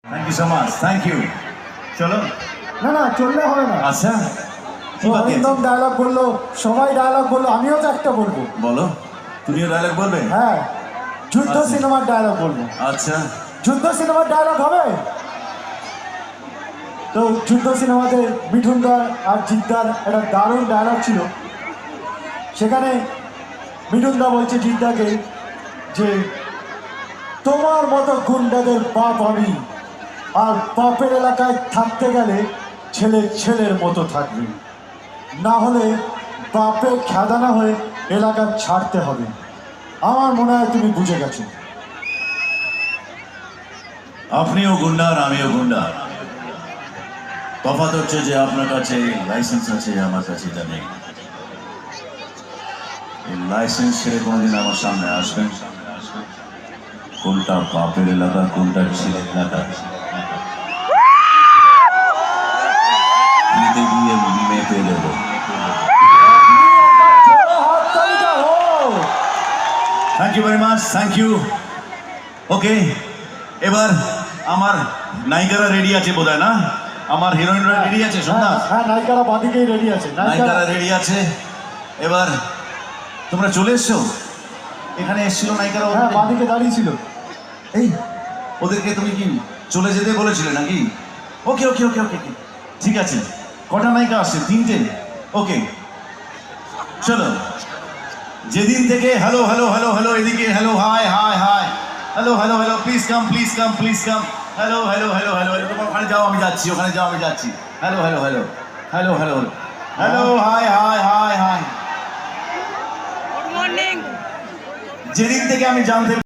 Thank you so much thank you चलो না না চললে হবে না। अच्छा কি বাকি আছে? অরিন্দম ডায়লগ বললো, সবাই ডায়লগ বললো, আমিও তো একটা বলবো। বলো তুমিও ডায়লগ বলবে হ্যাঁ, যুদ্ধ আচ্ছা। সিনেমার ডায়লগ বলবো। আচ্ছা যুদ্ধ সিনেমার ডায়লগ হবে তো। যুদ্ধ সিনেমাতে মিঠুনদার আর জিদ্দার একটা দারুণ ডায়লগ ছিল। সেখানে মিঠুনদা বলছে জিদ্দাকে যে তোমার মতো গুন্ডাদের বাপ আমি, আর বাপের এলাকায় থাকতে গেলে ছেলে ছেলের মতো থাকবে, না হলে বাপের খেদানা হয়ে এলাকা ছাড়তে হবে। আমার মনে হয় তুমি বুঝে গেছো। আপনিও গুন্ডা আর আমিও গুন্ডা, তফাৎ হচ্ছে যে আপনার কাছে লাইসেন্স আছে, আমার কাছে এটা নেই। এই লাইসেন্স ছেড়ে কোনোদিন আমার সামনে আসবেন, কোনটা বাপের এলাকা কোনটা ছেলের এলাকা গিয়ে মেপে দেবো। Thank you very much thank you. Okay, এবার আমার নায়িকারা রেডি আছে বোধহয়, না আমার হিরোইনরা রেডি আছে? সোনা হ্যাঁ, নায়িকারা বাদিকেই রেডি আছে। নায়িকারা রেডি আছে। এবার তোমরা চলে এসছো, এখানে এসেছিল নায়িকারা? হ্যাঁ, বাদিকে দাঁড়িয়ে ছিল। এই ওদেরকে তুমি কি চলে যেতে বলেছিলে নাকি? ওকে ওকে ওকে ওকে ঠিক আছে। কটা নায়িকা আসছে? 3টে। ওকে চলো। যেদিন থেকে হ্যালো হ্যালো হ্যালো হ্যালো, এদিকে hello hi hi hi, hello hello hello, please come please come please come, hello hello hello hello, তোমার ওখানে যাও আমি যাচ্ছি, ওখানে যাও আমি যাচ্ছি, hello hello hello hello hello hello hi hi hi hi. Good morning. যেদিন থেকে আমি জানতে